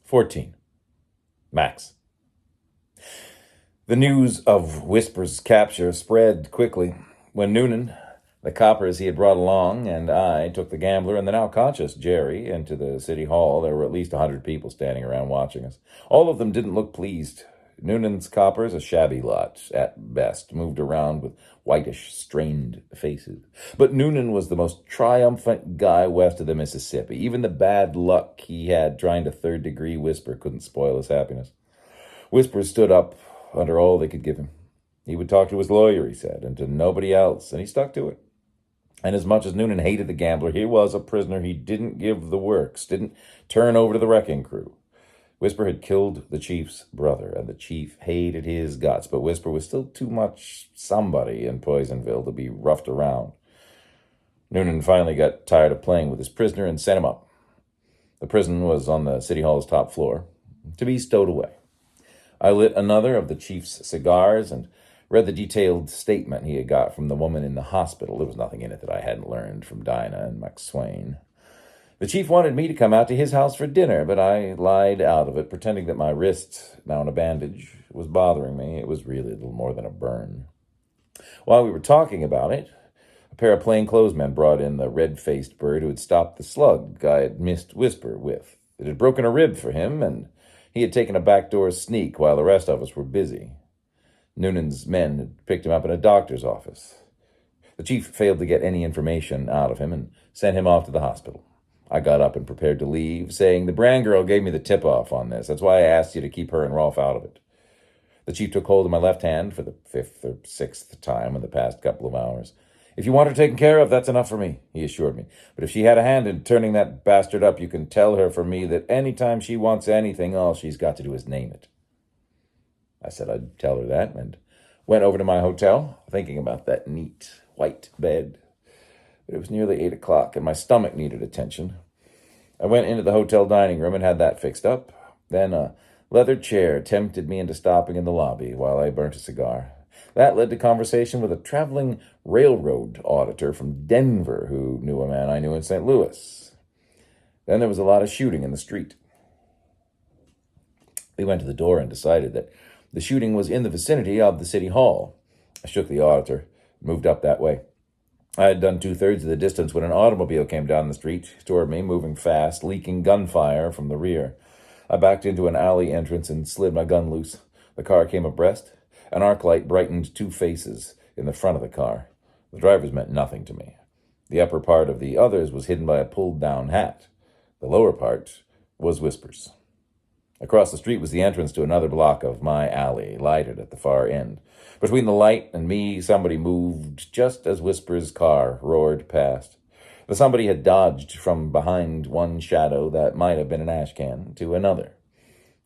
14. Max. The news of Whisper's capture spread quickly. When Noonan, the coppers he had brought along, and I took the gambler and the now conscious Jerry into the city hall, there were at least 100 people standing around watching us. All of them didn't look pleased. Noonan's coppers, a shabby lot at best, moved around with whitish, strained faces. But Noonan was the most triumphant guy west of the Mississippi. Even the bad luck he had trying to third-degree Whisper couldn't spoil his happiness. Whisper stood up under all they could give him. He would talk to his lawyer, he said, and to nobody else, and he stuck to it. And as much as Noonan hated the gambler, he was a prisoner. He didn't give the works, didn't turn over to the wrecking crew. Whisper had killed the chief's brother, and the chief hated his guts, but Whisper was still too much somebody in Poisonville to be roughed around. Noonan finally got tired of playing with his prisoner and sent him up. The prison was on the city hall's top floor, to be stowed away. I lit another of the chief's cigars and read the detailed statement he had got from the woman in the hospital. There was nothing in it that I hadn't learned from Dinah and McSwain. The chief wanted me to come out to his house for dinner, but I lied out of it, pretending that my wrist, now in a bandage, was bothering me. It was really a little more than a burn. While we were talking about it, a pair of plainclothesmen brought in the red-faced bird who had stopped the slug I had missed Whisper with. It had broken a rib for him, and he had taken a backdoor sneak while the rest of us were busy. Noonan's men had picked him up in a doctor's office. The chief failed to get any information out of him and sent him off to the hospital. I got up and prepared to leave, saying, "The Brand girl gave me the tip-off on this. That's why I asked you to keep her and Rolf out of it." The chief took hold of my left hand for the 5th or 6th time in the past couple of hours. "If you want her taken care of, that's enough for me," he assured me. "But if she had a hand in turning that bastard up, you can tell her for me that any time she wants anything, all she's got to do is name it." I said I'd tell her that, and went over to my hotel, thinking about that neat white bed. But it was nearly 8 o'clock, and my stomach needed attention. I went into the hotel dining room and had that fixed up. Then a leather chair tempted me into stopping in the lobby while I burnt a cigar. That led to conversation with a traveling railroad auditor from Denver who knew a man I knew in St. Louis. Then there was a lot of shooting in the street. We went to the door and decided that the shooting was in the vicinity of the city hall. I shook the auditor, moved up that way. I had done 2/3 of the distance when an automobile came down the street toward me, moving fast, leaking gunfire from the rear. I backed into an alley entrance and slid my gun loose. The car came abreast. An arc light brightened 2 faces in the front of the car. The drivers meant nothing to me. The upper part of the others was hidden by a pulled-down hat. The lower part was Whisper's. Across the street was the entrance to another block of my alley, lighted at the far end. Between the light and me, somebody moved just as Whisper's car roared past. The somebody had dodged from behind one shadow that might have been an ash can to another.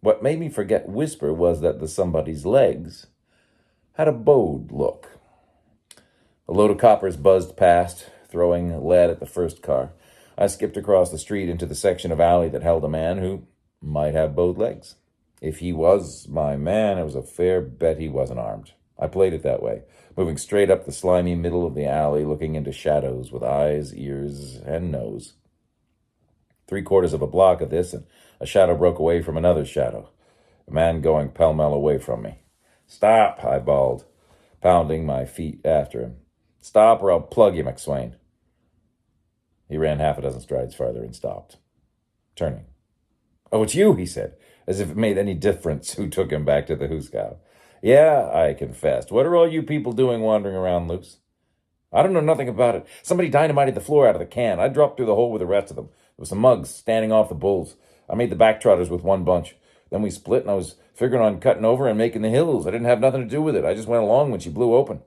What made me forget Whisper was that the somebody's legs had a bowed look. A load of coppers buzzed past, throwing lead at the first car. I skipped across the street into the section of alley that held a man who might have bowed legs. If he was my man, it was a fair bet he wasn't armed. I played it that way, moving straight up the slimy middle of the alley, looking into shadows with eyes, ears, and nose. 3/4 of a block of this, and a shadow broke away from another shadow. A man going pell-mell away from me. "Stop," I bawled, pounding my feet after him. "Stop or I'll plug you, McSwain." He ran 6 strides farther and stopped, turning. "Oh, it's you," he said, as if it made any difference who took him back to the hoosegow. "Yeah," I confessed. "What are all you people doing wandering around loose?" "I don't know nothing about it. Somebody dynamited the floor out of the can. I dropped through the hole with the rest of them. There was some mugs standing off the bulls. I made the backtrotters with one bunch. Then we split, and I was figuring on cutting over and making the hills. I didn't have nothing to do with it. I just went along when she blew open."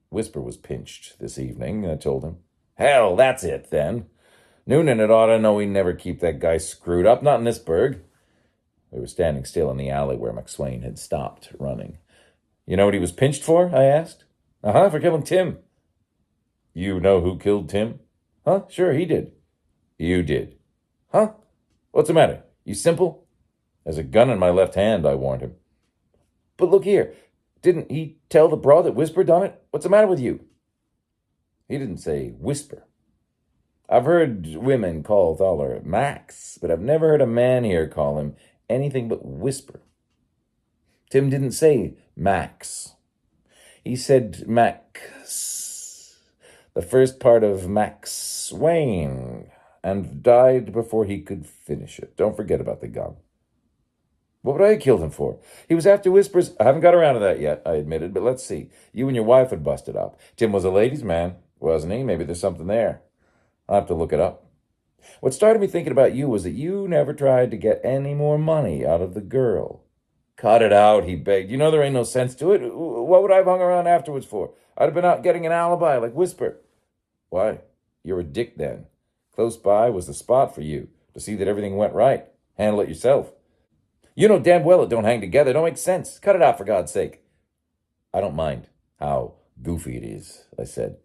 Whisper was pinched this evening, I told him. "Hell, that's it, then. Noonan had ought to know we never keep that guy screwed up, not in this burg." We were standing still in the alley where McSwain had stopped running. "You know what he was pinched for?" I asked. "Uh-huh, for killing Tim." "You know who killed Tim?" "Huh, sure, he did." "You did." "Huh? What's the matter? You simple?" "There's a gun in my left hand," I warned him. "But look here, didn't he tell the broad that Whisper done it? What's the matter with you?" He didn't say Whisper. I've heard women call Thaler Max, but I've never heard a man here call him anything but Whisper. Tim didn't say Max. He said Max, the first part of Max Wayne, and died before he could finish it. Don't forget about the gun. What would I have killed him for? He was after Whispers. I haven't got around to that yet, I admitted, but let's see. You and your wife had busted up. Tim was a ladies' man, wasn't he? Maybe there's something there. I'll have to look it up. What started me thinking about you was that you never tried to get any more money out of the girl. Cut it out, he begged. You know there ain't no sense to it. What would I have hung around afterwards for? I'd have been out getting an alibi like Whisper. Why? You're a dick then. Close by was the spot for you, to see that everything went right. Handle it yourself. You know damn well it don't hang together. It don't make sense. Cut it out for God's sake. I don't mind how goofy it is, I said.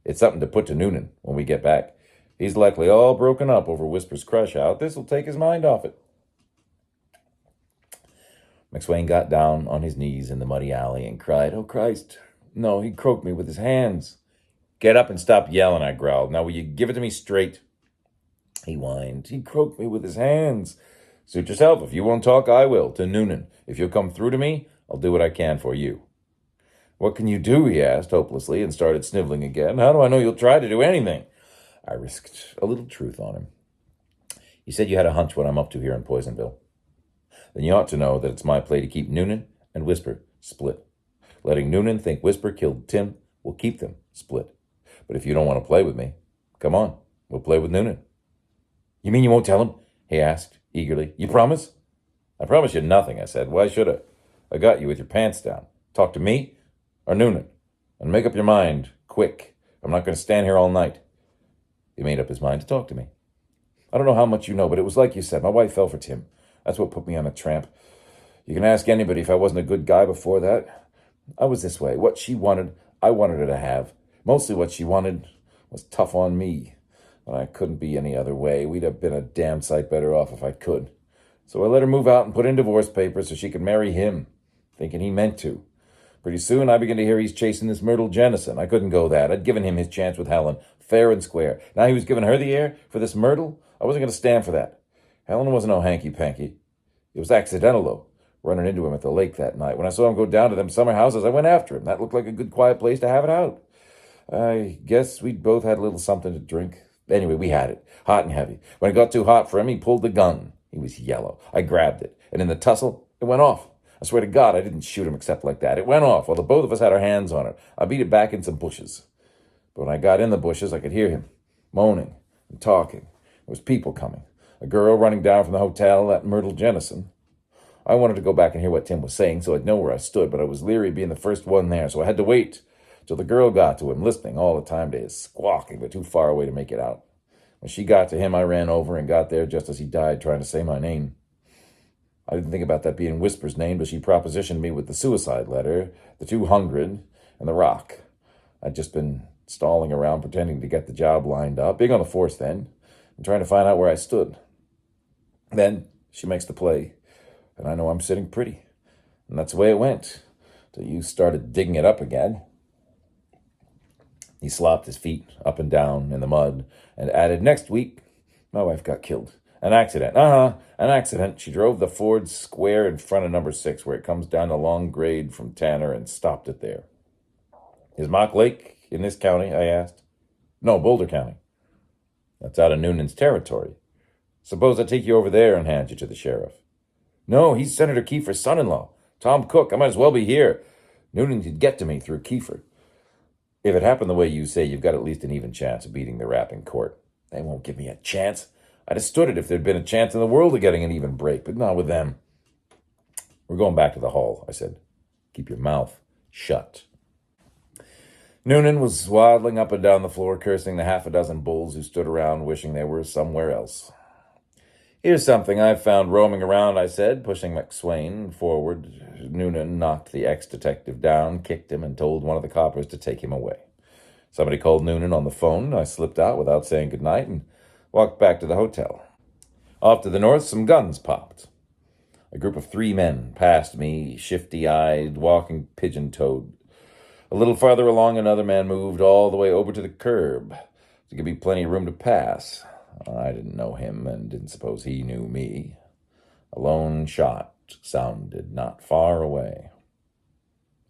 It's something to put to Noonan when we get back. He's likely all broken up over Whisper's crush out. This'll take his mind off it. McSwain got down on his knees in the muddy alley and cried, "Oh, Christ." No, he croaked me with his hands. "Get up and stop yelling," I growled. "Now will you give it to me straight?" He whined. He croaked me with his hands. "Suit yourself. If you won't talk, I will, to Noonan. If you'll come through to me, I'll do what I can for you." "What can you do?" he asked hopelessly and started sniveling again. "How do I know you'll try to do anything?" I risked a little truth on him. "You said you had a hunch what I'm up to here in Poisonville. Then you ought to know that it's my play to keep Noonan and Whisper split. Letting Noonan think Whisper killed Tim will keep them split. But if you don't want to play with me, come on, we'll play with Noonan." "You mean you won't tell him?" he asked eagerly. "You promise?" "I promise you nothing," I said. "Why should I? I got you with your pants down. Talk to me or Noonan. And make up your mind, quick. I'm not going to stand here all night." He made up his mind to talk to me. "I don't know how much you know, but it was like you said. My wife fell for Tim. That's what put me on a tramp. You can ask anybody if I wasn't a good guy before that. I was this way. What she wanted, I wanted her to have. Mostly what she wanted was tough on me. And I couldn't be any other way. We'd have been a damn sight better off if I could. So I let her move out and put in divorce papers so she could marry him, thinking he meant to. Pretty soon I began to hear he's chasing this Myrtle Jennison. I couldn't go that. I'd given him his chance with Helen, fair and square. Now he was giving her the air for this Myrtle. I wasn't going to stand for that. Helen wasn't no hanky-panky. It was accidental, though, running into him at the lake that night. When I saw him go down to them summer houses, I went after him. That looked like a good, quiet place to have it out. I guess we'd both had a little something to drink. Anyway, we had it, hot and heavy. When it got too hot for him, he pulled the gun. He was yellow. I grabbed it, and in the tussle, it went off. I swear to God, I didn't shoot him except like that. It went off while the both of us had our hands on it. I beat it back in some bushes. But when I got in the bushes, I could hear him moaning and talking. There was people coming. A girl running down from the hotel at Myrtle Jennison. I wanted to go back and hear what Tim was saying so I'd know where I stood, but I was leery being the first one there, so I had to wait till the girl got to him, listening all the time to his squawking, but too far away to make it out. When she got to him, I ran over and got there just as he died trying to say my name. I didn't think about that being Whisper's name, but she propositioned me with the suicide letter, the 200, and the rock. I'd just been stalling around pretending to get the job lined up, big on the force then, and trying to find out where I stood. Then she makes the play, and I know I'm sitting pretty. And that's the way it went, till you started digging it up again. He slopped his feet up and down in the mud and added, "Next week, my wife got killed. An accident. An accident. She drove the Ford square in front of number 6, where it comes down a long grade from Tanner, and stopped it there." "Is Mock Lake in this county?" I asked. "No, Boulder County." "That's out of Noonan's territory. Suppose I take you over there and hand you to the sheriff." "No, he's Senator Kiefer's son-in-law. Tom Cook. I might as well be here. Noonan could get to me through Kiefer. If it happened the way you say, you've got at least an even chance of beating the rap in court." "They won't give me a chance. I'd have stood it if there'd been a chance in the world of getting an even break, but not with them." "We're going back to the hall," I said. "Keep your mouth shut." Noonan was waddling up and down the floor, cursing the half a dozen bulls who stood around, wishing they were somewhere else. "Here's something I've found roaming around," I said, pushing McSwain forward. Noonan knocked the ex-detective down, kicked him, and told one of the coppers to take him away. Somebody called Noonan on the phone. I slipped out without saying goodnight and walked back to the hotel. Off to the north, some guns popped. A group of 3 men passed me, shifty-eyed, walking pigeon-toed. A little farther along, another man moved all the way over to the curb to give me plenty of room to pass. I didn't know him and didn't suppose he knew me. A lone shot sounded not far away.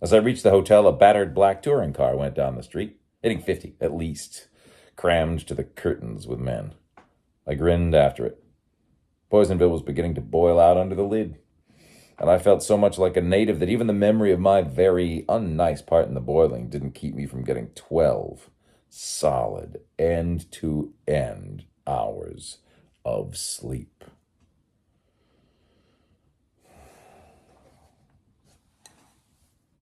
As I reached the hotel, a battered black touring car went down the street, hitting 50 at least, crammed to the curtains with men. I grinned after it. Poisonville was beginning to boil out under the lid, and I felt so much like a native that even the memory of my very unnice part in the boiling didn't keep me from getting 12 solid end-to-end hours of sleep.